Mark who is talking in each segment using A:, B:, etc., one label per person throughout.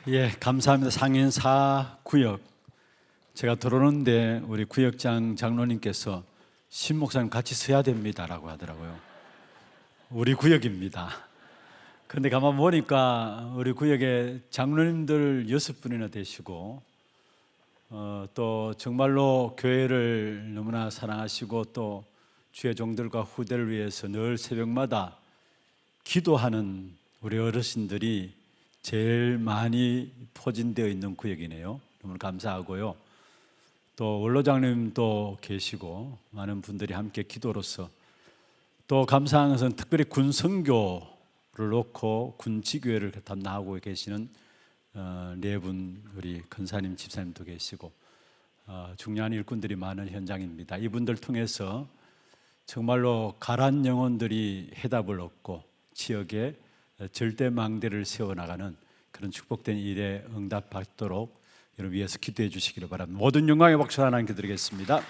A: 예, 감사합니다. 상인 4구역. 제가 들어오는데 우리 구역장 장로님께서 신 목사님 같이 서야 됩니다라고 하더라고요. 우리 구역입니다. 그런데 가만 보니까 우리 구역에 장로님들 6분이나 되시고 또 정말로 교회를 너무나 사랑하시고 또 주의 종들과 후대를 위해서 늘 새벽마다 기도하는 우리 어르신들이 제일 많이 포진되어 있는 구역이네요. 너무 감사하고요. 또 원로장님도 계시고 많은 분들이 함께 기도로서 또 감사한 것은 특별히 군 선교를 놓고 군 지교회를 담당하고 계시는 네 분 우리 근사님 집사님도 계시고 중요한 일꾼들이 많은 현장입니다. 이분들 통해서 정말로 가란 영혼들이 해답을 얻고 지역에 절대망대를 세워나가는 그런 축복된 일에 응답받도록 여러분 위해서 기도해 주시기를 바랍니다. 모든 영광의 박수 하나님께 드리겠습니다.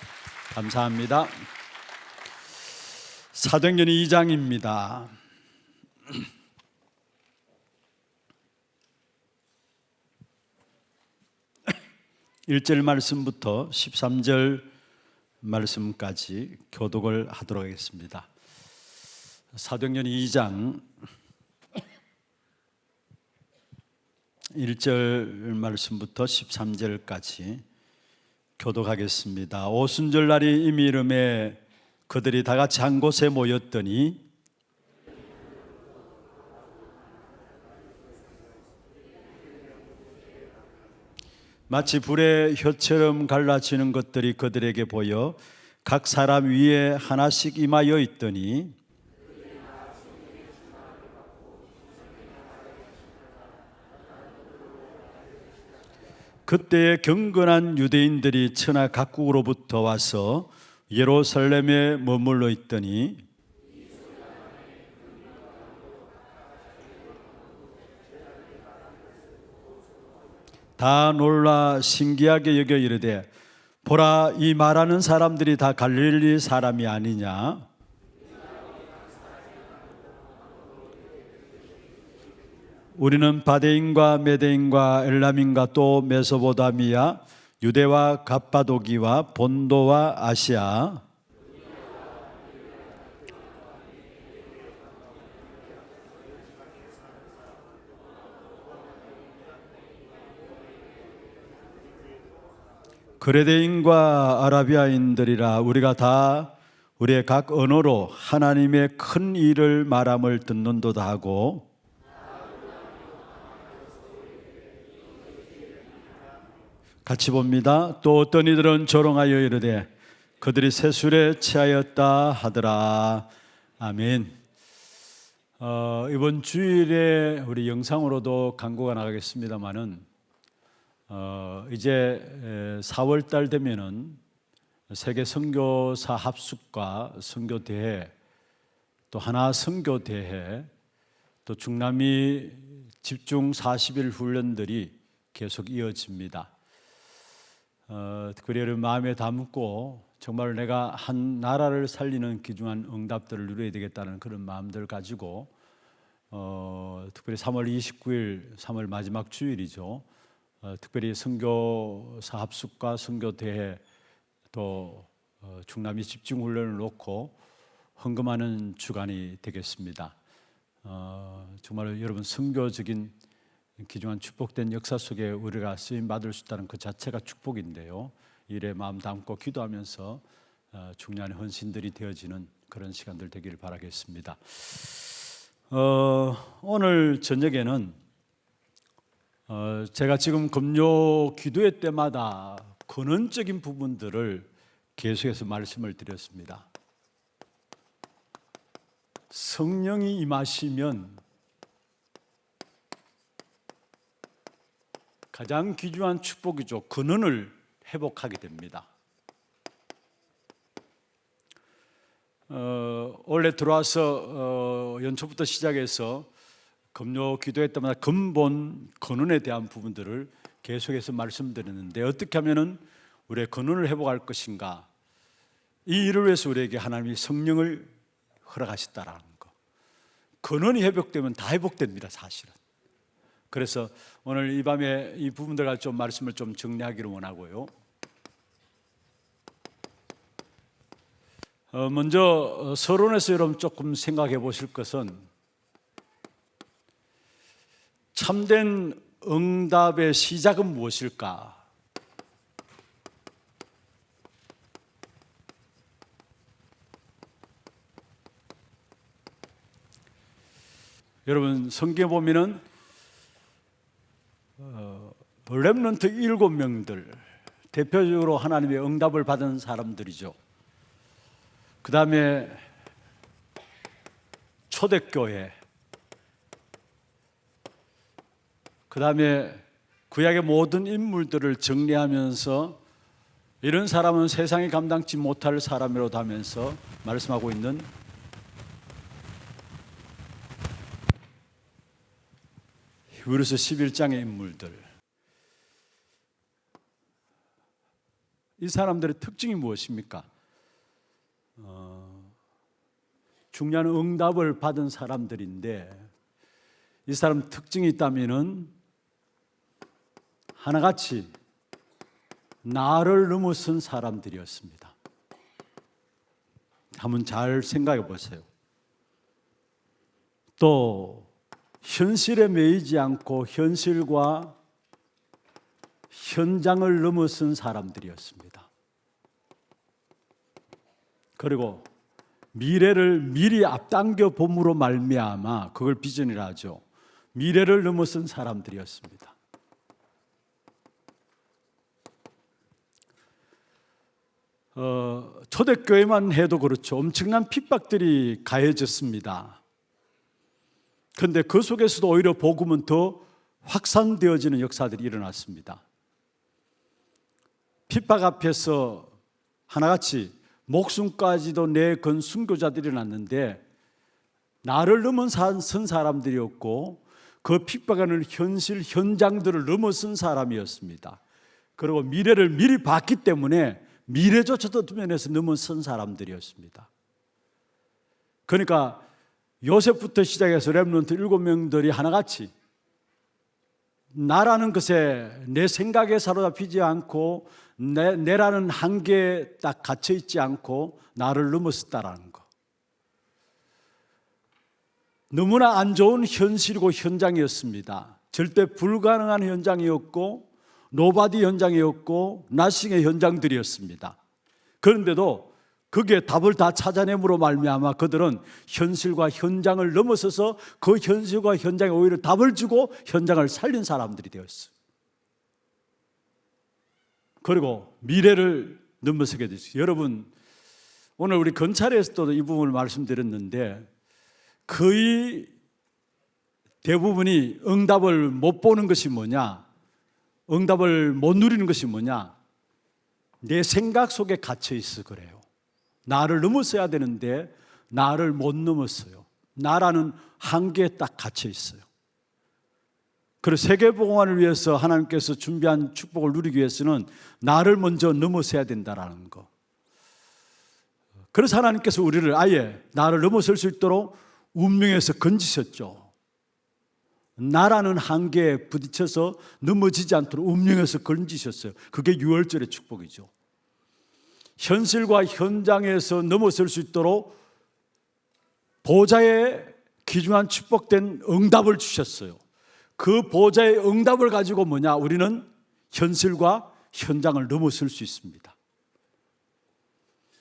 A: 감사합니다. 사도행전 2장입니다. 1절 말씀부터 13절 말씀까지 교독을 하도록 하겠습니다. 사도행전 2장 1절 말씀부터 13절까지 교독하겠습니다. 오순절날이 이미 이름에 그들이 다 같이 한 곳에 모였더니 마치 불의 혀처럼 갈라지는 것들이 그들에게 보여 각 사람 위에 하나씩 임하여 있더니 그때에 경건한 유대인들이 천하 각국으로부터 와서 예루살렘에 머물러 있더니 다 놀라 신기하게 여겨 이르되 보라, 이 말하는 사람들이 다 갈릴리 사람이 아니냐? 우리는 바데인과 메데인과 엘람인과 또 메소포타미아, 유대와 갑바도기와 본도와 아시아, 그레데인과 아라비아인들이라 우리가 다 우리의 각 언어로 하나님의 큰 일을 말함을 듣는도다 하고 같이 봅니다. 또 어떤 이들은 조롱하여 이르되 그들이 세술에 취하였다 하더라. 아멘. 이번 주일에 우리 영상으로도 광고가 나가겠습니다만은 이제 4월 달 되면은 세계 선교사 합숙과 선교대회, 또 하나 선교대회, 또 중남미 집중 40일 훈련들이 계속 이어집니다. 특별히 여러분 마음에 담고 정말 내가 한 나라를 살리는 귀중한 응답들을 누려야 되겠다는 그런 마음들 가지고 특별히 3월 29일 3월 마지막 주일이죠. 특별히 선교사 합숙과 선교대회 또 중남미 집중훈련을 놓고 헌금하는 주간이 되겠습니다. 정말 여러분 선교적인 귀중한 축복된 역사 속에 우리가 쓰임받을 수 있다는 그 자체가 축복인데요. 일에 마음 담고 기도하면서 중요한 헌신들이 되어지는 그런 시간들 되기를 바라겠습니다. 오늘 저녁에는 제가 지금 금요 기도회 때마다 근원적인 부분들을 계속해서 말씀을 드렸습니다. 성령이 임하시면 가장 귀중한 축복이죠. 근원을 회복하게 됩니다. 원래 들어와서 연초부터 시작해서 금요 기도회 때마다 근본 근원에 대한 부분들을 계속해서 말씀드렸는데 어떻게 하면은 우리의 근원을 회복할 것인가, 이 일을 위해서 우리에게 하나님이 성령을 허락하셨다라는 거. 근원이 회복되면 다 회복됩니다. 사실은 그래서 오늘 이 밤에 이 부분들 좀 말씀을 좀 정리하기를 원하고요. 먼저 서론에서 여러분 조금 생각해 보실 것은 참된 응답의 시작은 무엇일까? 여러분 성경에 보면은 렘넌트 7명들 대표적으로 하나님의 응답을 받은 사람들이죠. 그 다음에 초대교회, 그 다음에 구약의 모든 인물들을 정리하면서 이런 사람은 세상이 감당치 못할 사람이라고 하면서 말씀하고 있는 히브리서 11장의 인물들, 이 사람들의 특징이 무엇입니까? 중요한 응답을 받은 사람들인데 이 사람 특징이 있다면은 하나같이 나를 넘어선 사람들이었습니다. 한번 잘 생각해 보세요. 또 현실에 매이지 않고 현실과 현장을 넘어선 사람들이었습니다. 그리고 미래를 미리 앞당겨 봄으로 말미암아 그걸 비전이라 하죠. 미래를 넘어선 사람들이었습니다. 초대교회만 해도 그렇죠. 엄청난 핍박들이 가해졌습니다. 그런데 그 속에서도 오히려 복음은 더 확산되어지는 역사들이 일어났습니다. 핍박 앞에서 하나같이 목숨까지도 내건 순교자들이 일어났는데 나를 넘어선 사람들이었고 그 핍박하는 현실 현장들을 넘어선 사람이었습니다. 그리고 미래를 미리 봤기 때문에 미래조차도 면에서 넘어선 사람들이었습니다. 그러니까 요셉부터 시작해서 렘넌트 7명들이 하나같이 나라는 것에 내 생각에 사로잡히지 않고 내라는 한계에 딱 갇혀 있지 않고 나를 넘어섰다라는 거. 너무나 안 좋은 현실이고 현장이었습니다. 절대 불가능한 현장이었고 노바디 현장이었고 나싱의 현장들이었습니다. 그런데도 거기에 답을 다 찾아냄으로 말미암아 그들은 현실과 현장을 넘어서서 그 현실과 현장에 오히려 답을 주고 현장을 살린 사람들이 되었어요. 그리고 미래를 넘어서게 됐어요. 여러분 오늘 우리 건찰에서도 이 부분을 말씀드렸는데 거의 대부분이 응답을 못 보는 것이 뭐냐, 응답을 못 누리는 것이 뭐냐, 내 생각 속에 갇혀 있어 그래요. 나를 넘어서야 되는데 나를 못 넘었어요. 나라는 한계에 딱 갇혀 있어요. 그리고 세계복음화를 위해서 하나님께서 준비한 축복을 누리기 위해서는 나를 먼저 넘어서야 된다는 거. 그래서 하나님께서 우리를 아예 나를 넘어설 수 있도록 운명에서 건지셨죠. 나라는 한계에 부딪혀서 넘어지지 않도록 운명에서 건지셨어요. 그게 유월절의 축복이죠. 현실과 현장에서 넘어설 수 있도록 보좌에 귀중한 축복된 응답을 주셨어요. 그 보좌의 응답을 가지고 뭐냐, 우리는 현실과 현장을 넘어설 수 있습니다.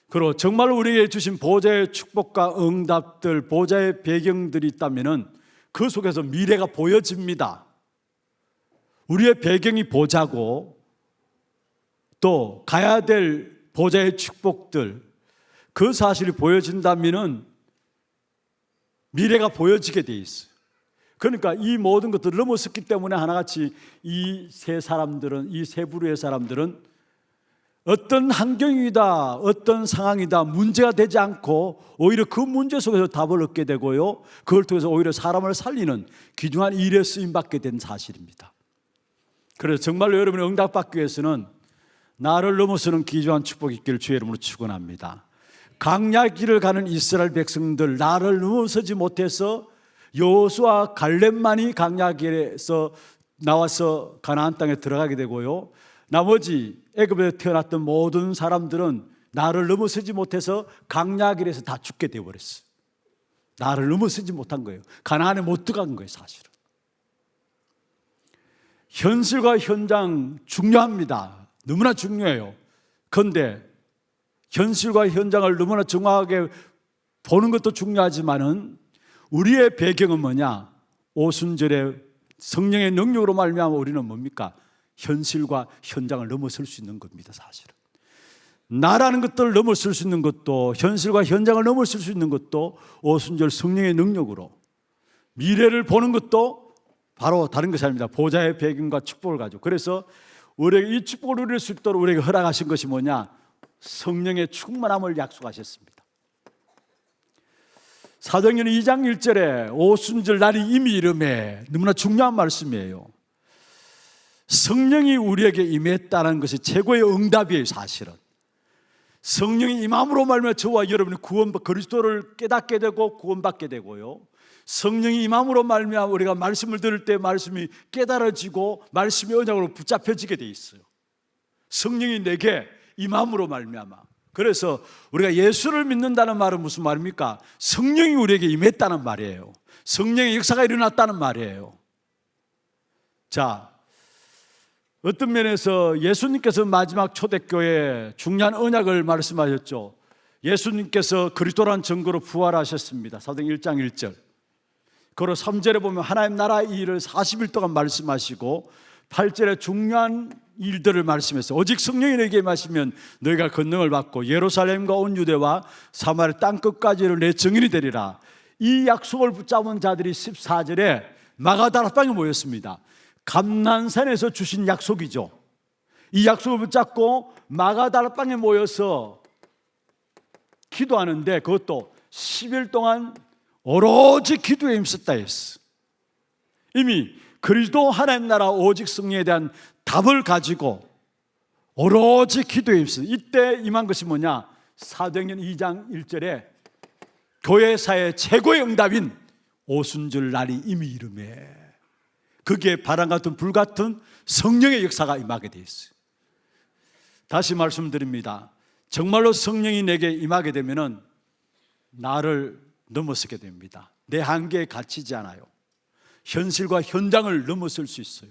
A: 그리고 정말 우리에게 주신 보좌의 축복과 응답들, 보좌의 배경들이 있다면 그 속에서 미래가 보여집니다. 우리의 배경이 보좌고 또 가야 될 보좌의 축복들, 그 사실이 보여진다면 미래가 보여지게 돼 있어요. 그러니까 이 모든 것들을 넘어섰기 때문에 하나같이 이 세 사람들은, 이 세 부류의 사람들은 어떤 환경이다, 어떤 상황이다 문제가 되지 않고 오히려 그 문제 속에서 답을 얻게 되고요, 그걸 통해서 오히려 사람을 살리는 귀중한 일에 쓰임받게 된 사실입니다. 그래서 정말로 여러분의 응답받기 위해서는 나를 넘어서는 귀중한 축복이 있기를 주의 이름으로 축원합니다. 광야 길을 가는 이스라엘 백성들, 나를 넘어서지 못해서 여호수아 갈렙만이 광야길에서 나와서 가나안 땅에 들어가게 되고요, 나머지 애굽에 태어났던 모든 사람들은 나를 넘어서지 못해서 광야길에서 다 죽게 되어버렸어요. 나를 넘어서지 못한 거예요. 가나안에 못 들어간 거예요. 사실은 현실과 현장 중요합니다. 너무나 중요해요. 그런데 현실과 현장을 너무나 정확하게 보는 것도 중요하지만은 우리의 배경은 뭐냐? 오순절에 성령의 능력으로 말미암아 우리는 뭡니까? 현실과 현장을 넘어설 수 있는 겁니다. 사실은 나라는 것들을 넘어설 수 있는 것도, 현실과 현장을 넘어설 수 있는 것도 오순절 성령의 능력으로, 미래를 보는 것도 바로 다른 것이 아닙니다. 보좌의 배경과 축복을 가지고. 그래서 우리에게 이 축복을 누릴 수 있도록 우리에게 허락하신 것이 뭐냐? 성령의 충만함을 약속하셨습니다. 사도행전 2장 1절에 오순절 날이 이미 이름에, 너무나 중요한 말씀이에요. 성령이 우리에게 임했다는 것이 최고의 응답이에요. 사실은 성령이 임함으로 말미암아 저와 여러분이 그리스도를 깨닫게 되고 구원받게 되고요, 성령이 임함으로 말미암아 우리가 말씀을 들을 때 말씀이 깨달아지고 말씀의 언약으로 붙잡혀지게 돼 있어요. 성령이 내게 임함으로 말미암아. 그래서 우리가 예수를 믿는다는 말은 무슨 말입니까? 성령이 우리에게 임했다는 말이에요. 성령의 역사가 일어났다는 말이에요. 자, 어떤 면에서 예수님께서 마지막 초대교회에 중요한 언약을 말씀하셨죠. 예수님께서 그리스도란 증거로 부활하셨습니다. 사도행전 1장 1절. 그리고 3절에 보면 하나님 나라 이 일을 40일 동안 말씀하시고 8절에 중요한 일들을 말씀했어요. 오직 성령이 너에게 임하시면 너희가 권능을 받고 예루살렘과 온 유대와 사마리아 땅끝까지를 내 증인이 되리라. 이 약속을 붙잡은 자들이 14절에 마가다락방에 모였습니다. 감난산에서 주신 약속이죠. 이 약속을 붙잡고 마가다락방에 모여서 기도하는데, 그것도 10일 동안 오로지 기도에 힘썼다 했어. 이미 그리스도 하나님 나라 오직 승리에 대한 답을 가지고 오로지 기도에 힘썼어요. 이때 임한 것이 뭐냐? 사도행전 2장 1절에 교회사의 최고의 응답인 오순절 날이 이미 이름에, 거기에 바람 같은 불 같은 성령의 역사가 임하게 되어 있어요. 다시 말씀드립니다. 정말로 성령이 내게 임하게 되면은 나를 넘어서게 됩니다. 내 한계에 갇히지 않아요. 현실과 현장을 넘어설 수 있어요.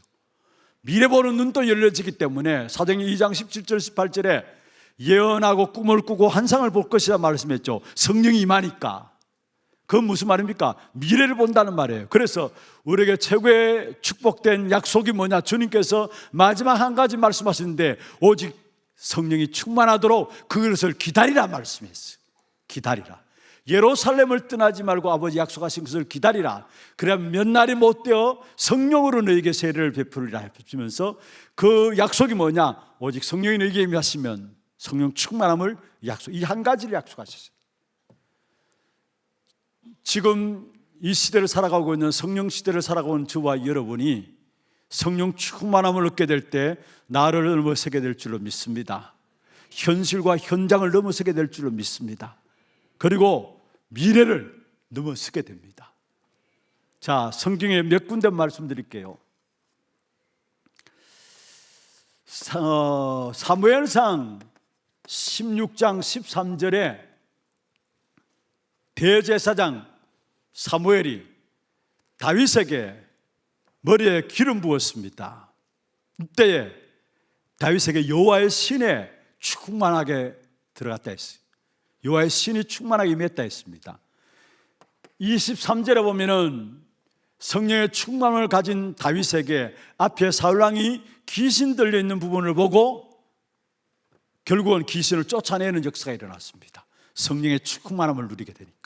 A: 미래 보는 눈도 열려지기 때문에 사도행전 2장 17절 18절에 예언하고 꿈을 꾸고 환상을 볼 것이라 말씀했죠. 성령이 임하니까. 그건 무슨 말입니까? 미래를 본다는 말이에요. 그래서 우리에게 최고의 축복된 약속이 뭐냐? 주님께서 마지막 한 가지 말씀하시는데 오직 성령이 충만하도록 그것을 기다리라 말씀했어요. 기다리라. 예루살렘을 떠나지 말고 아버지 약속하신 것을 기다리라. 그러면 몇 날이 못 되어 성령으로 너에게 세례를 베푸리라 하시면서 그 약속이 뭐냐? 오직 성령이 너에게 임하시면 성령 충만함을 약속, 이 한 가지를 약속하셨어요. 지금 이 시대를 살아가고 있는 성령 시대를 살아가고 있는 저와 여러분이 성령 충만함을 얻게 될 때 나를 넘어서게 될 줄로 믿습니다. 현실과 현장을 넘어서게 될 줄로 믿습니다. 그리고 미래를 넘어서게 됩니다. 자, 성경에 몇 군데 말씀드릴게요. 사무엘상 16장 13절에 대제사장 사무엘이 다윗에게 머리에 기름 부었습니다. 이때에 다윗에게 여호와의 신에 충만하게 들어갔다 했어요. 여호와의 신이 충만하게 임했다 했습니다. 23절에 보면은 성령의 충만함을 가진 다윗에게 앞에 사울왕이 귀신 들려있는 부분을 보고 결국은 귀신을 쫓아내는 역사가 일어났습니다. 성령의 충만함을 누리게 되니까.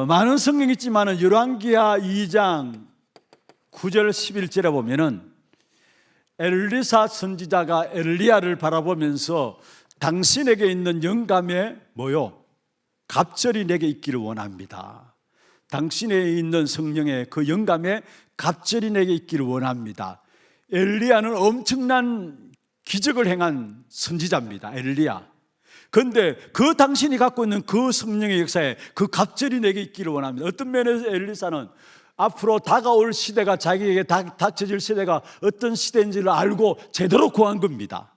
A: 많은 성경이 있지만 열왕기하 2장 9절 11절에 보면은 엘리사 선지자가 엘리야를 바라보면서 당신에게 있는 영감에 뭐요? 갑절이 내게 있기를 원합니다. 당신에 있는 성령의 그 영감에 갑절이 내게 있기를 원합니다. 엘리야는 엄청난 기적을 행한 선지자입니다. 엘리야. 그런데 그 당신이 갖고 있는 그 성령의 역사에 그 갑절이 내게 있기를 원합니다. 어떤 면에서 엘리사는 앞으로 다가올 시대가, 자기에게 닥쳐질 시대가 어떤 시대인지를 알고 제대로 구한 겁니다.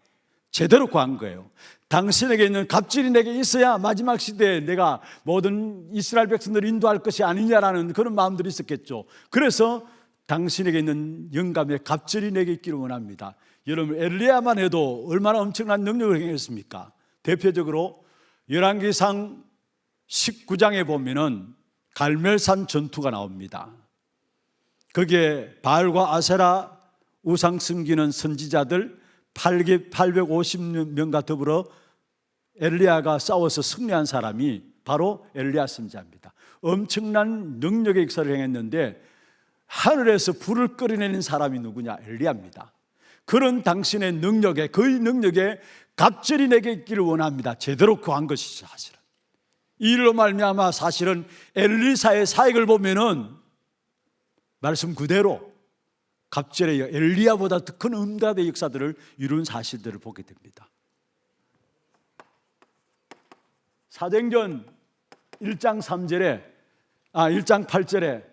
A: 제대로 구한 거예요. 당신에게 있는 갑질이 내게 있어야 마지막 시대에 내가 모든 이스라엘 백성들을 인도할 것이 아니냐라는 그런 마음들이 있었겠죠. 그래서 당신에게 있는 영감의 갑질이 내게 있기를 원합니다. 여러분, 엘리야만 해도 얼마나 엄청난 능력을 행했습니까? 대표적으로 열왕기상 19장에 보면은 갈멜산 전투가 나옵니다. 거기에 바알과 아세라 우상 섬기는 선지자들 850명과 더불어 엘리야가 싸워서 승리한 사람이 바로 엘리야 선지자입니다. 엄청난 능력의 역사를 행했는데 하늘에서 불을 끓여내는 사람이 누구냐? 엘리야입니다. 그런 당신의 능력에, 그의 능력에 갑절이 내게 있기를 원합니다. 제대로 구한 것이죠. 사실은 이 일로 말미암아 사실은 엘리사의 사역을 보면은 말씀 그대로 갑절의 엘리야보다 더 큰 응답의 역사들을 이룬 사실들을 보게 됩니다. 사도행전 1장 8절에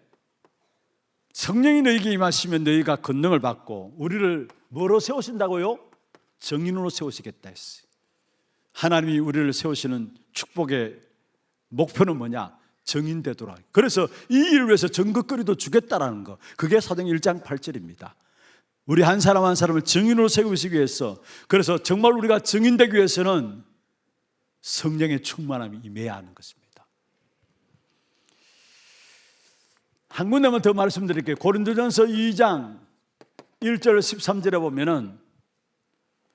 A: 성령이 너희에게 임하시면 너희가 권능을 받고, 우리를 뭐로 세우신다고요? 증인으로 세우시겠다 했어요. 하나님이 우리를 세우시는 축복의 목표는 뭐냐? 증인 되도록. 그래서 이 일을 위해서 증거거리도 주겠다라는 거, 그게 사도행전 1장 8절입니다. 우리 한 사람 한 사람을 증인으로 세우시기 위해서, 그래서 정말 우리가 증인되기 위해서는 성령의 충만함이 임해야 하는 것입니다. 한 군데만 더 말씀드릴게요. 고린도전서 2장 1절 13절에 보면은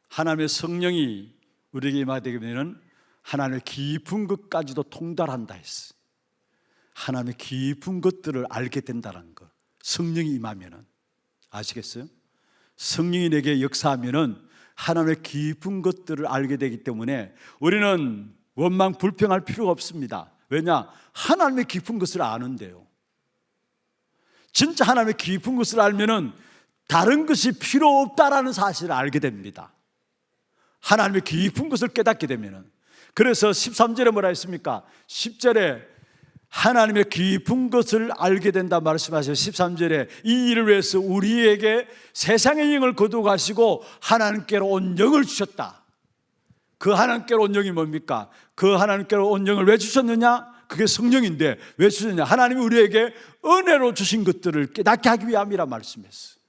A: 하나님의 성령이 우리에게 임하게 되면 하나님의 깊은 것까지도 통달한다 했어요. 하나님의 깊은 것들을 알게 된다는 것. 성령이 임하면은, 아시겠어요? 성령이 내게 역사하면은 하나님의 깊은 것들을 알게 되기 때문에 우리는 원망 불평할 필요가 없습니다. 왜냐? 하나님의 깊은 것을 아는데요. 진짜 하나님의 깊은 것을 알면은 다른 것이 필요 없다라는 사실을 알게 됩니다. 하나님의 깊은 것을 깨닫게 되면은. 그래서 13절에 뭐라 했습니까? 10절에 하나님의 깊은 것을 알게 된다 말씀하셔서 13절에 이 일을 위해서 우리에게 세상의 영을 거두가시고 하나님께로 온 영을 주셨다. 그 하나님께로 온 영이 뭡니까? 그 하나님께로 온 영을 왜 주셨느냐? 그게 성령인데 왜 주셨냐? 하나님이 우리에게 은혜로 주신 것들을 깨닫게 하기 위함이라 말씀했어요.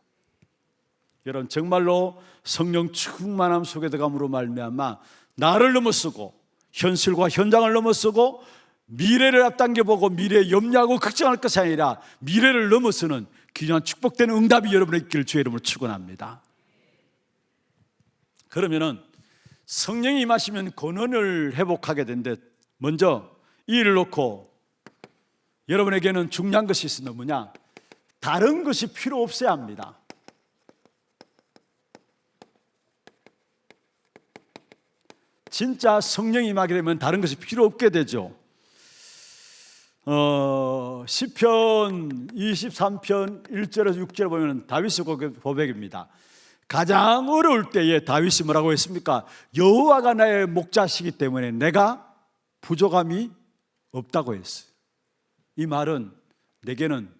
A: 여러분, 정말로 성령 충만함 속에 들어감으로 말미암아 나를 넘어서고 현실과 현장을 넘어서고 미래를 앞당겨 보고 미래에 염려하고 걱정할 것이 아니라 미래를 넘어서는 귀한 축복되는 응답이 여러분의 있기를 주의 이름으로 축원합니다. 그러면은 성령이 임하시면 권한을 회복하게 되는데, 먼저 이 일을 놓고 여러분에게는 중요한 것이 있습니다. 뭐냐? 다른 것이 필요 없어야 합니다. 진짜 성령이 임하게 되면 다른 것이 필요 없게 되죠. 시편 23편 1절에서 6절에 보면 다윗의 고백입니다. 가장 어려울 때에 다윗이 뭐라고 했습니까? 여호와가 나의 목자시기 때문에 내가 부족함이 없다고 했어요. 이 말은 내게는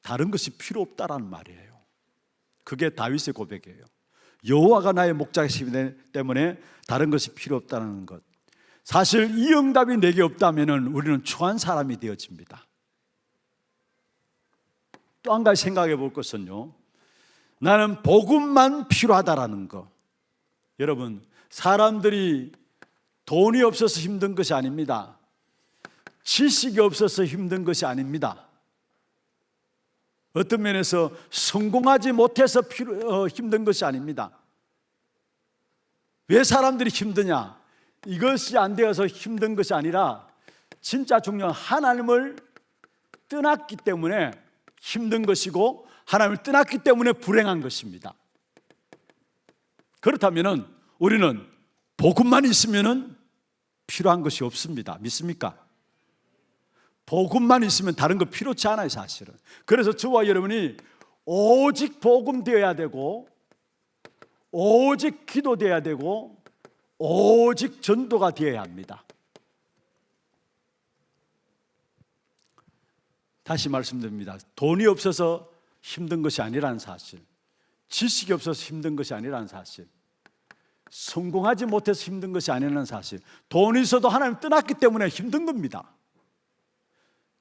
A: 다른 것이 필요 없다라는 말이에요. 그게 다윗의 고백이에요. 여호와가 나의 목자시기 때문에 다른 것이 필요 없다는 것. 사실 이 응답이 내게 없다면 우리는 추한 사람이 되어집니다. 또 한 가지 생각해 볼 것은요, 나는 복음만 필요하다라는 것. 여러분, 사람들이 돈이 없어서 힘든 것이 아닙니다. 지식이 없어서 힘든 것이 아닙니다. 어떤 면에서 성공하지 못해서 힘든 것이 아닙니다. 왜 사람들이 힘드냐? 이것이 안 되어서 힘든 것이 아니라 진짜 중요한 하나님을 떠났기 때문에 힘든 것이고, 하나님을 떠났기 때문에 불행한 것입니다. 그렇다면 우리는 복음만 있으면 필요한 것이 없습니다. 믿습니까? 복음만 있으면 다른 거 필요치 않아요, 사실은. 그래서 저와 여러분이 오직 복음 되어야 되고, 오직 기도되어야 되고, 오직 전도가 되어야 합니다. 다시 말씀드립니다. 돈이 없어서 힘든 것이 아니라는 사실, 지식이 없어서 힘든 것이 아니라는 사실, 성공하지 못해서 힘든 것이 아니라는 사실, 돈이 있어도 하나님 떠났기 때문에 힘든 겁니다.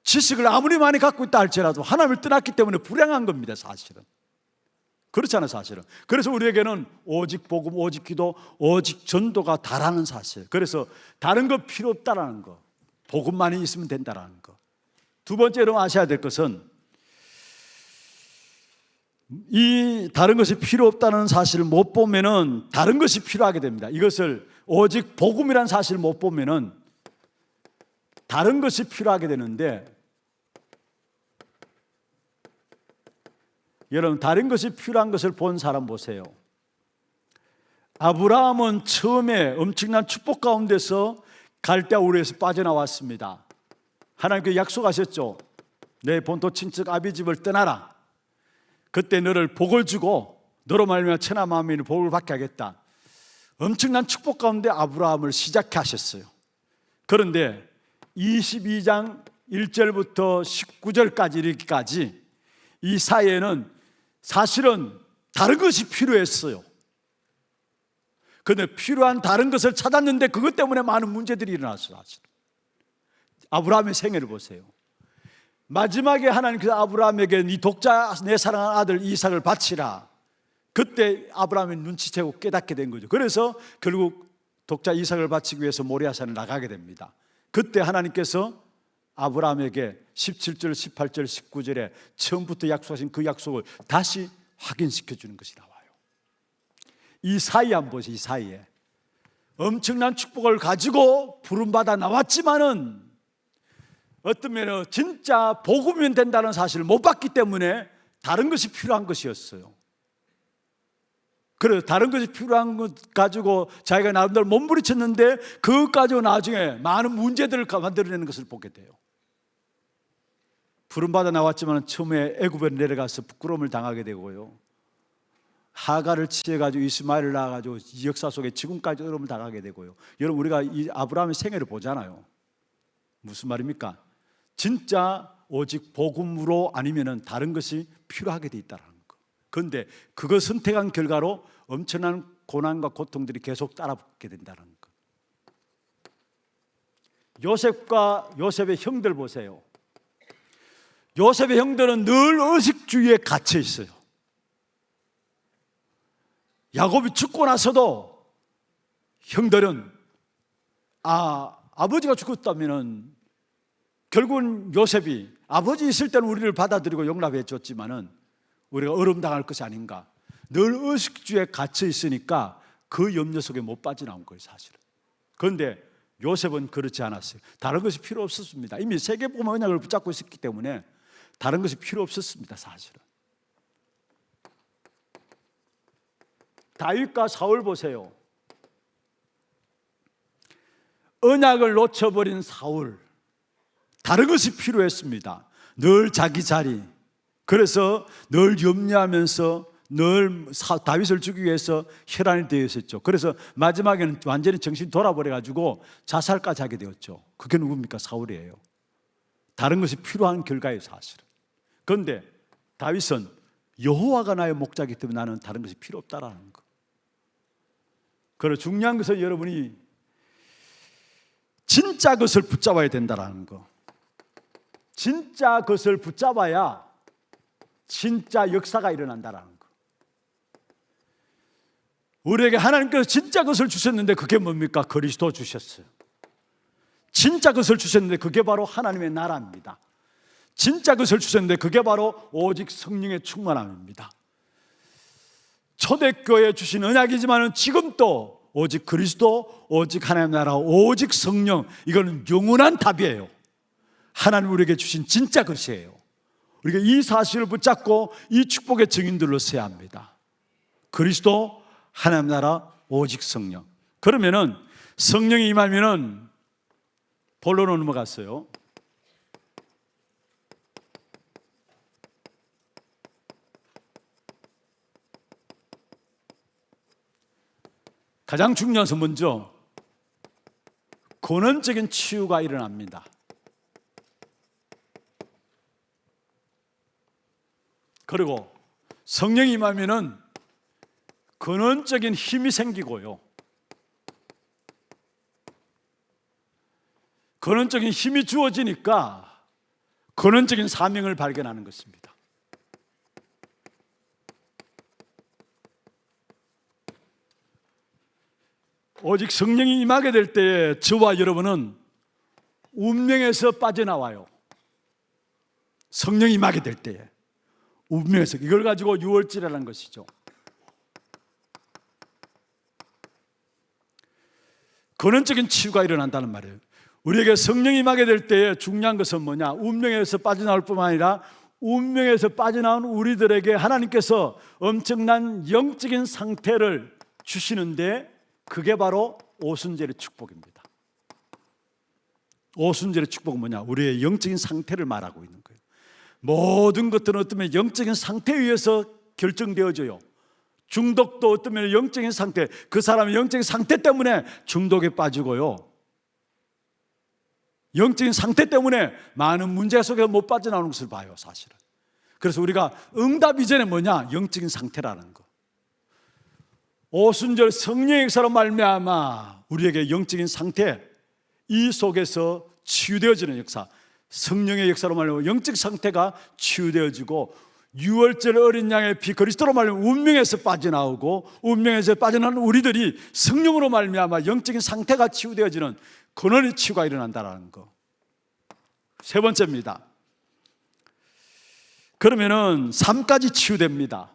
A: 지식을 아무리 많이 갖고 있다 할지라도 하나님을 떠났기 때문에 불행한 겁니다. 사실은 그렇잖아요. 사실은. 그래서 우리에게는 오직 복음, 오직 기도, 오직 전도가 다라는 사실, 그래서 다른 거 필요 없다라는 거, 복음만이 있으면 된다라는 거. 두 번째로 아셔야 될 것은 이 다른 것이 필요 없다는 사실을 못 보면은 다른 것이 필요하게 됩니다. 이것을 오직 복음이라는 사실을 못 보면은 다른 것이 필요하게 되는데, 여러분 다른 것이 필요한 것을 본 사람 보세요. 아브라함은 처음에 엄청난 축복 가운데서 갈대아 우르에서 빠져나왔습니다. 하나님께 약속하셨죠. 내 본토 친척 아비 집을 떠나라. 그때 너를 복을 주고 너로 말미암아 천하 만민이 복을 받게 하겠다. 엄청난 축복 가운데 아브라함을 시작해 하셨어요. 그런데 22장 1절부터 19절까지 이르기까지 이 사이에는 사실은 다른 것이 필요했어요. 그런데 필요한 다른 것을 찾았는데 그것 때문에 많은 문제들이 일어났어요. 사실 아브라함의 생애를 보세요. 마지막에 하나님께서 아브라함에게 네 독자 내 사랑하는 아들 이삭을 바치라. 그때 아브라함이 눈치채고 깨닫게 된 거죠. 그래서 결국 독자 이삭을 바치기 위해서 모리아산에 나가게 됩니다. 그때 하나님께서 아브라함에게 17절, 18절, 19절에 처음부터 약속하신 그 약속을 다시 확인시켜 주는 것이 나와요. 이 사이에 한번 보세요. 이 사이에 엄청난 축복을 가지고 부름받아 나왔지만은 어떤 면은 진짜 복음이면 된다는 사실을 못 봤기 때문에 다른 것이 필요한 것이었어요. 그래서 다른 것이 필요한 것 가지고 자기가 나름대로 몸부림쳤는데 그것 가지고 나중에 많은 문제들을 만들어내는 것을 보게 돼요. 부름받아 나왔지만 처음에 애굽에 내려가서 부끄러움을 당하게 되고요, 하가를 취해가지고 이스마엘을 낳아가지고 이 역사 속에 지금까지 어려움을 당하게 되고요. 여러분 우리가 이 아브라함의 생애를 보잖아요. 무슨 말입니까? 진짜 오직 복음으로 아니면은 다른 것이 필요하게 돼 있다는 거. 그런데 그거 선택한 결과로 엄청난 고난과 고통들이 계속 따라붙게 된다는 거. 요셉과 요셉의 형들 보세요. 요셉의 형들은 늘 의식주의에 갇혀 있어요. 야곱이 죽고 나서도 형들은 아버지가 죽었다면은 결국은 요셉이 아버지 있을 때는 우리를 받아들이고 용납해 줬지만은 우리가 어려움당할 것이 아닌가. 늘 의식주의에 갇혀 있으니까 그 염려 속에 못 빠져나온 거예요, 사실은. 그런데 요셉은 그렇지 않았어요. 다른 것이 필요 없었습니다. 이미 세계복음 언약을 붙잡고 있었기 때문에 다른 것이 필요 없었습니다, 사실은. 다윗과 사울 보세요. 언약을 놓쳐버린 사울, 다른 것이 필요했습니다. 늘 자기 자리, 그래서 늘 염려하면서 늘 다윗을 죽이기 위해서 혈안이 되어 있었죠. 그래서 마지막에는 완전히 정신이 돌아버려가지고 자살까지 하게 되었죠. 그게 누굽니까? 사울이에요. 다른 것이 필요한 결과예요, 사실은. 그런데 다윗은 여호와가 나의 목자이기 때문에 나는 다른 것이 필요 없다라는 거. 그리고 중요한 것은 여러분이 진짜 것을 붙잡아야 된다라는 거. 진짜 것을 붙잡아야 진짜 역사가 일어난다라는 거. 우리에게 하나님께서 진짜 것을 주셨는데 그게 뭡니까? 그리스도 주셨어요. 진짜 것을 주셨는데 그게 바로 하나님의 나라입니다. 진짜 것을 주셨는데 그게 바로 오직 성령의 충만함입니다. 초대교회에 주신 언약이지만 지금도 오직 그리스도, 오직 하나님의 나라, 오직 성령, 이거는 영원한 답이에요. 하나님 우리에게 주신 진짜 것이에요. 우리가 이 사실을 붙잡고 이 축복의 증인들로 서야 합니다. 그리스도, 하나님 나라, 오직 성령. 그러면은 성령이 임하면은 본론으로 넘어갔어요. 가장 중요한 것은 먼저 근원적인 치유가 일어납니다. 그리고 성령이 임하면은 근원적인 힘이 생기고요, 근원적인 힘이 주어지니까 근원적인 사명을 발견하는 것입니다. 오직 성령이 임하게 될 때에 저와 여러분은 운명에서 빠져나와요. 성령이 임하게 될 때에 운명에서, 이걸 가지고 유월절이라는 것이죠. 근원적인 치유가 일어난다는 말이에요. 우리에게 성령이 임하게 될 때에 중요한 것은 뭐냐? 운명에서 빠져나올 뿐만 아니라 운명에서 빠져나온 우리들에게 하나님께서 엄청난 영적인 상태를 주시는데, 그게 바로 오순절의 축복입니다. 오순절의 축복은 뭐냐? 우리의 영적인 상태를 말하고 있는 거예요. 모든 것들은 어떤 면에 영적인 상태에 의해서 결정되어져요. 중독도 어떤 면에 영적인 상태, 그 사람의 영적인 상태 때문에 중독에 빠지고요, 영적인 상태 때문에 많은 문제 속에서 못 빠져나오는 것을 봐요, 사실은. 그래서 우리가 응답 이전에 뭐냐? 영적인 상태라는 거. 오순절 성령의 역사로 말미암아 우리에게 영적인 상태, 이 속에서 치유되어지는 역사, 성령의 역사로 말미암아 영적 상태가 치유되어지고, 유월절 어린 양의 피 그리스도로 말미암아 운명에서 빠져나오고, 운명에서 빠져나오는 우리들이 성령으로 말미암아 영적인 상태가 치유되어지는 근원의 치유가 일어난다는 거. 세 번째입니다. 그러면은 삶까지 치유됩니다.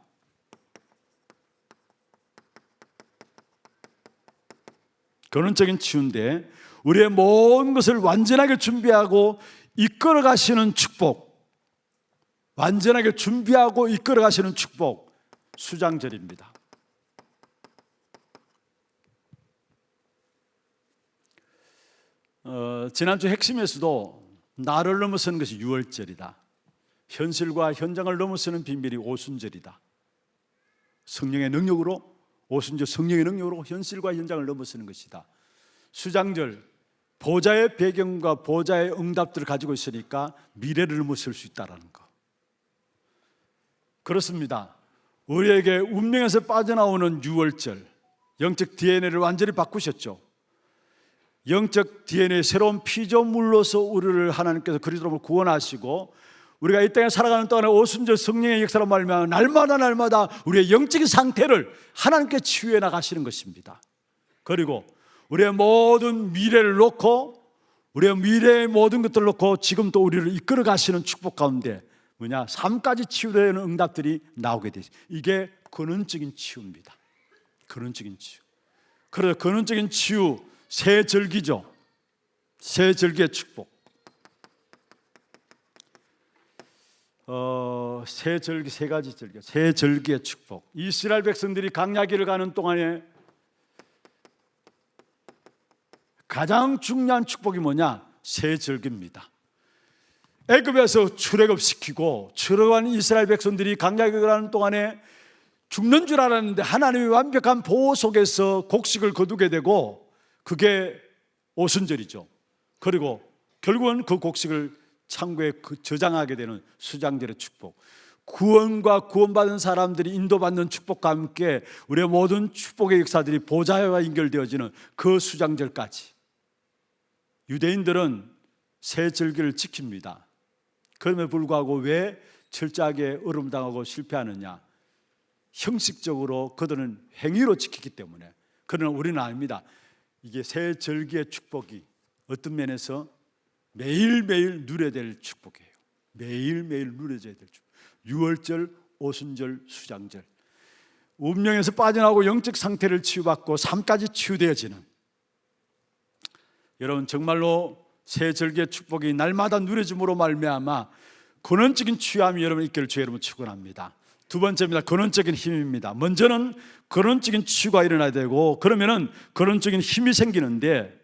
A: 근원적인 치유인데, 우리의 모든 것을 완전하게 준비하고 이끌어 가시는 축복, 완전하게 준비하고 이끌어 가시는 축복, 수장절입니다. 지난주 핵심에서도 나를 넘어서는 것이 유월절이다, 현실과 현장을 넘어서는 비밀이 오순절이다, 성령의 능력으로, 오순절 성령의 능력으로 현실과 현장을 넘어서는 것이다. 수장절, 보좌의 배경과 보좌의 응답들을 가지고 있으니까 미래를 넘어설 수 있다는 거. 그렇습니다. 우리에게 운명에서 빠져나오는 유월절, 영적 DNA를 완전히 바꾸셨죠. 영적 DNA 새로운 피조물로서 우리를 하나님께서 그리스도로 구원하시고, 우리가 이 땅에 살아가는 동안에 오순절 성령의 역사로 말미암아 날마다 우리의 영적인 상태를 하나님께 치유해 나가시는 것입니다. 그리고 우리의 모든 미래를 놓고, 우리의 미래의 모든 것들을 놓고 지금 또 우리를 이끌어 가시는 축복 가운데 뭐냐? 삶까지 치유되는 응답들이 나오게 되죠. 이게 근원적인 치유입니다. 근원적인 치유. 그래서 근원적인 치유, 새 절기죠. 새 절기의 축복. 새 절기, 세 가지 절기, 새 절기의 축복. 이스라엘 백성들이 광야길을 가는 동안에 가장 중요한 축복이 뭐냐? 새 절기입니다. 애굽에서 출애굽시키고 출애굽한 이스라엘 백성들이 광야길을 가는 동안에 죽는 줄 알았는데 하나님의 완벽한 보호 속에서 곡식을 거두게 되고, 그게 오순절이죠. 그리고 결국은 그 곡식을 창고에 저장하게 되는 수장절의 축복. 구원과 구원받은 사람들이 인도받는 축복과 함께 우리의 모든 축복의 역사들이 보좌와 연결되어지는 그 수장절까지. 유대인들은 새 절기를 지킵니다. 그럼에도 불구하고 왜 철저하게 어름당하고 실패하느냐? 형식적으로 그들은 행위로 지키기 때문에. 그러나 우리는 아닙니다. 이게 새 절기의 축복이 어떤 면에서 매일매일 누려야 될 축복이에요. 매일매일 누려져야 될 축복. 유월절, 오순절, 수장절. 운명에서 빠져나오고 영적 상태를 치유받고 삶까지 치유되어지는, 여러분 정말로 새 절기의 축복이 날마다 누려짐으로 말미암아 근원적인 치유함이 여러분 있기를 주의 이름으로 축원합니다. 두 번째입니다. 근원적인 힘입니다. 먼저는 근원적인 치유가 일어나야 되고, 그러면은 근원적인 힘이 생기는데,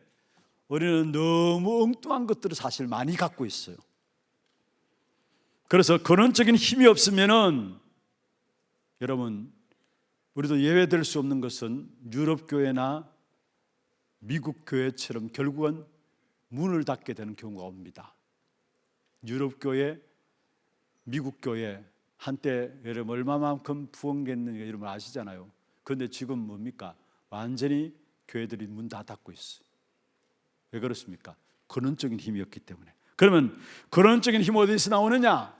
A: 우리는 너무 엉뚱한 것들을 사실 많이 갖고 있어요. 그래서 근원적인 힘이 없으면은 여러분 우리도 예외될 수 없는 것은 유럽 교회나 미국 교회처럼 결국은 문을 닫게 되는 경우가 옵니다. 유럽 교회, 미국 교회 한때 여러분 얼마만큼 부흥했는가 여러분 아시잖아요. 그런데 지금 뭡니까? 완전히 교회들이 문 다 닫고 있어요. 왜 그렇습니까? 근원적인 힘이었기 때문에. 그러면 근원적인 힘 어디서 나오느냐?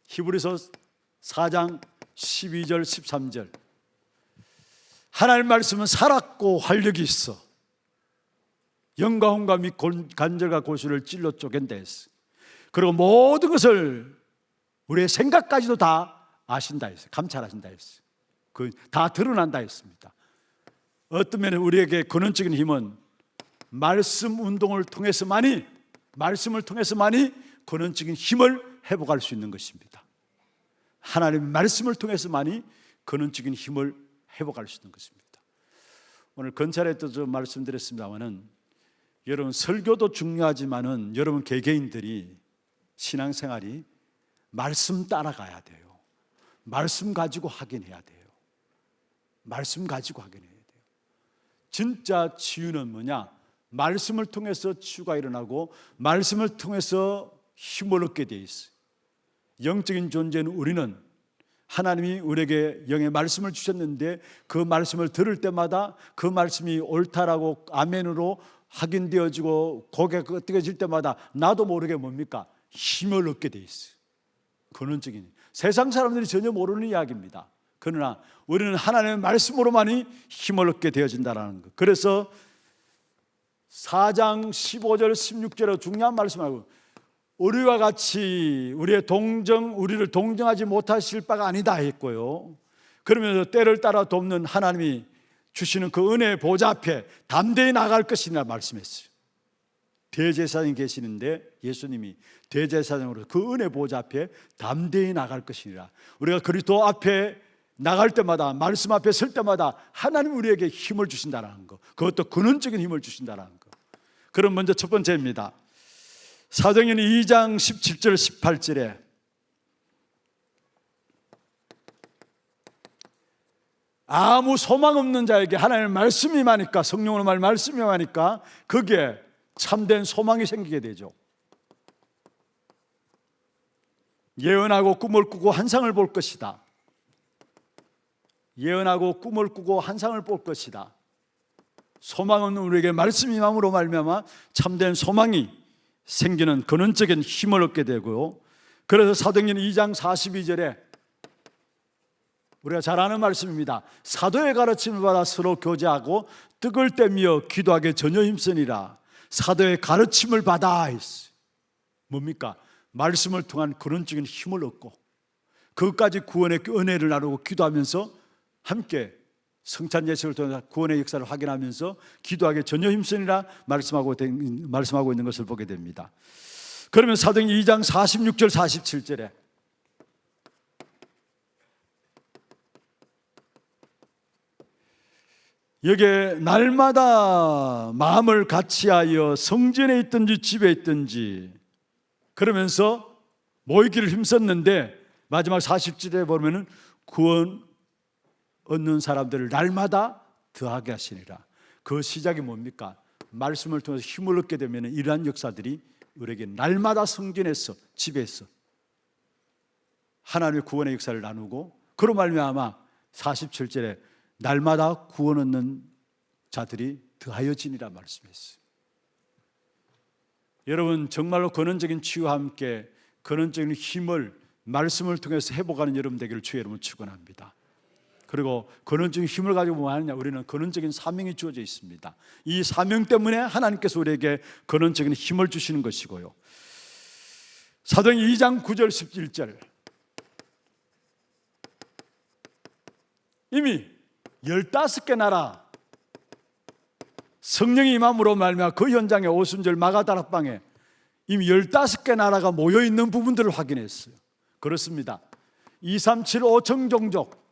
A: 히브리서 4장 12절 13절 하나님 말씀은 살았고 활력이 있어 영과 혼과 및 관절과 고수를 찔러 쪼갠다 했어. 그리고 모든 것을 우리의 생각까지도 다 아신다 했어요. 감찰하신다 했어요. 그 다 드러난다 했습니다. 어떤 면에 우리에게 근원적인 힘은 말씀 운동을 통해서만이 근원적인 힘을 회복할 수 있는 것입니다. 하나님의 말씀을 통해서만이 근원적인 힘을 회복할 수 있는 것입니다. 오늘 건찰에도 좀 말씀드렸습니다만은 여러분 설교도 중요하지만은 여러분 개개인들이 신앙생활이 말씀 따라가야 돼요. 말씀 가지고 확인해야 돼요. 말씀 가지고 확인해야 돼요. 진짜 치유는 뭐냐? 말씀을 통해서 치유가 일어나고 말씀을 통해서 힘을 얻게 돼 있어요. 영적인 존재는 우리는 하나님이 우리에게 영의 말씀을 주셨는데 그 말씀을 들을 때마다 그 말씀이 옳다라고 아멘으로 확인되어지고 고개가 뜨개질 때마다 나도 모르게 뭡니까? 힘을 얻게 돼 있어요. 근원적인 세상 사람들이 전혀 모르는 이야기입니다. 그러나 우리는 하나님의 말씀으로만이 힘을 얻게 되어진다는 것. 그래서 4장 15절 16절에 중요한 말씀하고 우리와 같이 우리를 동정하지 못하실 바가 아니다 했고요. 그러면서 때를 따라 돕는 하나님이 주시는 그 은혜의 보좌 앞에 담대히 나갈 것이라 말씀했어요. 대제사장이 계시는데 예수님이 대제사장으로 그 은혜 보좌 앞에 담대히 나갈 것이니라. 우리가 그리스도 앞에 나갈 때마다 말씀 앞에 설 때마다 하나님 우리에게 힘을 주신다는 것, 그것도 근원적인 힘을 주신다는 것. 그럼 먼저 첫 번째입니다. 사도행전 2장 17절 18절에 아무 소망 없는 자에게 하나님의 말씀이 임하니까, 성령으로 말씀이 임하니까 그게 참된 소망이 생기게 되죠. 예언하고 꿈을 꾸고 환상을 볼 것이다. 예언하고 꿈을 꾸고 환상을 볼 것이다. 소망 없는 우리에게 말씀이 임함으로 말미암아 참된 소망이 생기는 근원적인 힘을 얻게 되고요. 그래서 사도행전 2장 42절에 우리가 잘 아는 말씀입니다. 사도의 가르침을 받아 서로 교제하고 떡을 떼며 기도하게 전혀 힘쓰니라. 사도의 가르침을 받아 했어요. 뭡니까? 말씀을 통한 근원적인 힘을 얻고 그것까지 구원의 은혜를 나누고 기도하면서 함께 성찬 예식을 통해서 구원의 역사를 확인하면서 기도하게 전혀 힘쓰니라 말씀하고 있는 것을 보게 됩니다. 그러면 사도행전 2장 46절 47절에 여기에 날마다 마음을 같이하여 성전에 있든지 집에 있든지 그러면서 모이기를 힘썼는데 마지막 40절에 보면은 구원 얻는 사람들을 날마다 더하게 하시니라. 그 시작이 뭡니까? 말씀을 통해서 힘을 얻게 되면 이러한 역사들이 우리에게 날마다 성전에서 집에서 하나님의 구원의 역사를 나누고 그로 말미암아 47절에 날마다 구원 얻는 자들이 더하여지니라 말씀했어요. 여러분 정말로 근원적인 치유와 함께 근원적인 힘을 말씀을 통해서 회복하는 여러분 되기를 주의 이름으로 축원합니다. 그리고 근원적인 힘을 가지고 뭐 하느냐? 우리는 근원적인 사명이 주어져 있습니다. 이 사명 때문에 하나님께서 우리에게 근원적인 힘을 주시는 것이고요. 사도행전 2장 9절 11절 이미 15개 나라 성령이 임함으로 말미암아 그 현장에 오순절 마가다락방에 이미 15개 나라가 모여있는 부분들을 확인했어요. 그렇습니다. 237 5천 종족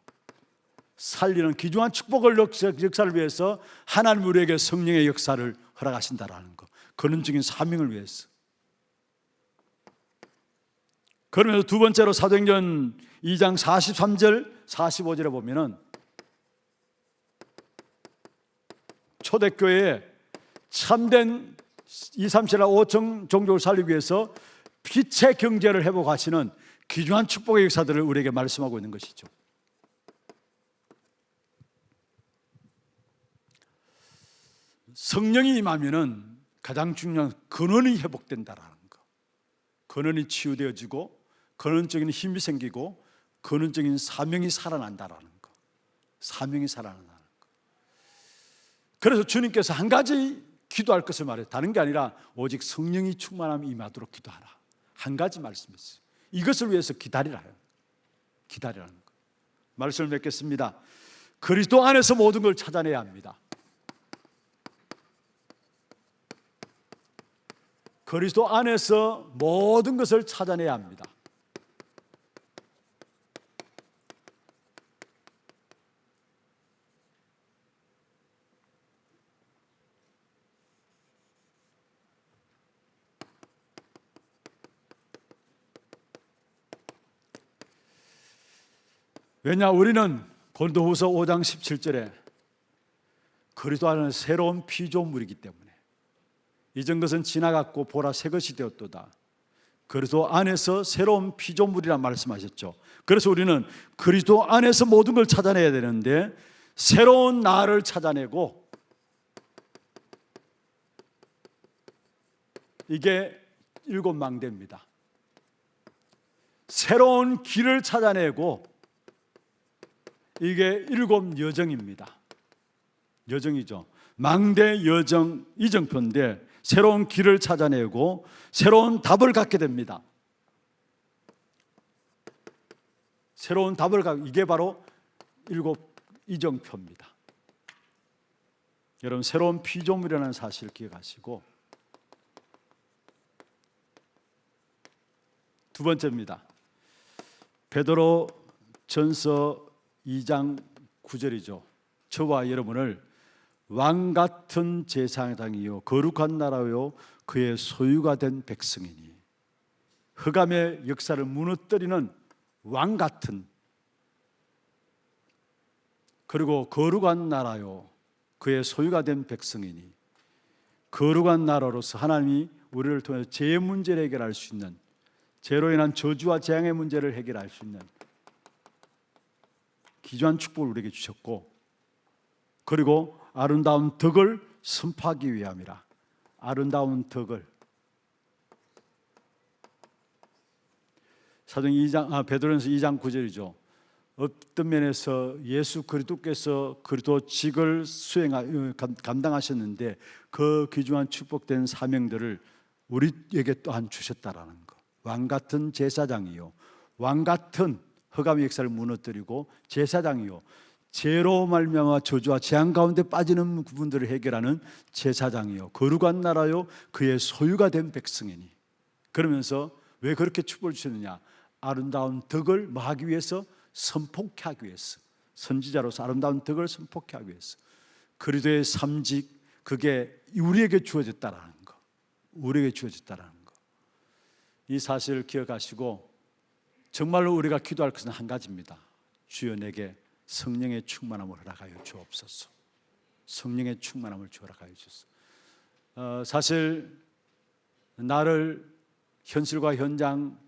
A: 살리는 귀중한 축복을 역사를 위해서 하나님 우리에게 성령의 역사를 허락하신다라는 것, 근원적인 사명을 위해서. 그러면서 두 번째로 사도행전 2장 43절 45절에 보면은 초대교회에 참된 2, 3, 7, 5천 종족을 살리기 위해서 빛의 경제를 회복하시는 귀중한 축복의 역사들을 우리에게 말씀하고 있는 것이죠. 성령이 임하면은 가장 중요한 근원이 회복된다라는 거. 근원이 치유되어지고 근원적인 힘이 생기고 근원적인 사명이 살아난다라는 거. 사명이 살아난다는 거. 그래서 주님께서 한 가지 기도할 것을 말해요. 다른 게 아니라 오직 성령이 충만함이 임하도록 기도하라. 한 가지 말씀이었어요. 이것을 위해서 기다리라요. 기다리라는 거. 말씀을 맺겠습니다. 그리스도 안에서 모든 걸 찾아내야 합니다. 그리스도 안에서 모든 것을 찾아내야 합니다. 왜냐, 우리는 고린도후서 5장 17절에 그리스도 안에는 새로운 피조물이기 때문에 이전 것은 지나갔고 보라 새 것이 되었도다. 그리스도 안에서 새로운 피조물이라 말씀하셨죠. 그래서 우리는 그리스도 안에서 모든 걸 찾아내야 되는데 새로운 나를 찾아내고, 이게 일곱 망대입니다. 새로운 길을 찾아내고, 이게 일곱 여정입니다. 여정이죠. 망대, 여정, 이정표인데 새로운 길을 찾아내고 새로운 답을 갖게 됩니다. 새로운 답을 갖고, 이게 바로 일곱 이정표입니다. 여러분, 새로운 피조물이라는 사실을 기억하시고, 두 번째입니다. 베드로 전서 2장 9절이죠. 저와 여러분을 왕같은 제사장이요 거룩한 나라요 그의 소유가 된 백성이니, 흑암의 역사를 무너뜨리는 왕같은, 그리고 거룩한 나라요 그의 소유가 된 백성이니, 거룩한 나라로서 하나님이 우리를 통해서 죄의 문제를 해결할 수 있는, 죄로 인한 저주와 재앙의 문제를 해결할 수 있는 귀중한 축복을 우리에게 주셨고, 그리고 아름다운 덕을 선포하기 위함이라. 아름다운 덕을. 사도행 베드로전서 2장 9절이죠. 어떤 면에서 예수 그리스도께서 그리스도직을 감당하셨는데 그 귀중한 축복된 사명들을 우리에게 또한 주셨다라는 거. 왕같은 제사장이요, 왕같은 흑암의 역사를 무너뜨리고 제사장이요, 죄로 말미암아 저주와 재앙 가운데 빠지는 부분들을 해결하는 제사장이요, 거룩한 나라요 그의 소유가 된 백성이니. 그러면서 왜 그렇게 축복을 주셨느냐? 아름다운 덕을 뭐 하기 위해서? 선포케 하기 위해서. 선지자로서 아름다운 덕을 선포케 하기 위해서. 그리스도의 삼직, 그게 우리에게 주어졌다라는 거. 우리에게 주어졌다라는 거. 이 사실을 기억하시고, 정말로 우리가 기도할 것은 한 가지입니다. 주여 내게 성령의 충만함을 허락하여 주옵소서. 성령의 충만함을 허락하여 주옵소서. 사실 나를 현실과 현장,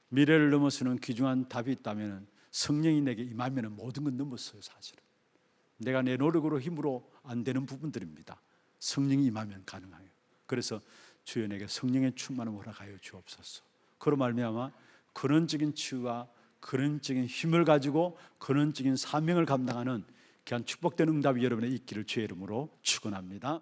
A: 미래를 넘어서는 귀중한 답이 있다면 성령이 내게 임하면 모든 건 넘었어요. 사실은 내가 내 노력으로 힘으로 안 되는 부분들입니다. 성령이 임하면 가능해요. 그래서 주여 내게 성령의 충만함을 허락하여 주옵소서. 그로 말미암아 근원적인 치유와 근원적인 힘을 가지고 근원적인 사명을 감당하는 귀한 축복된 응답이 여러분의 있기를 주의 이름으로 축원합니다.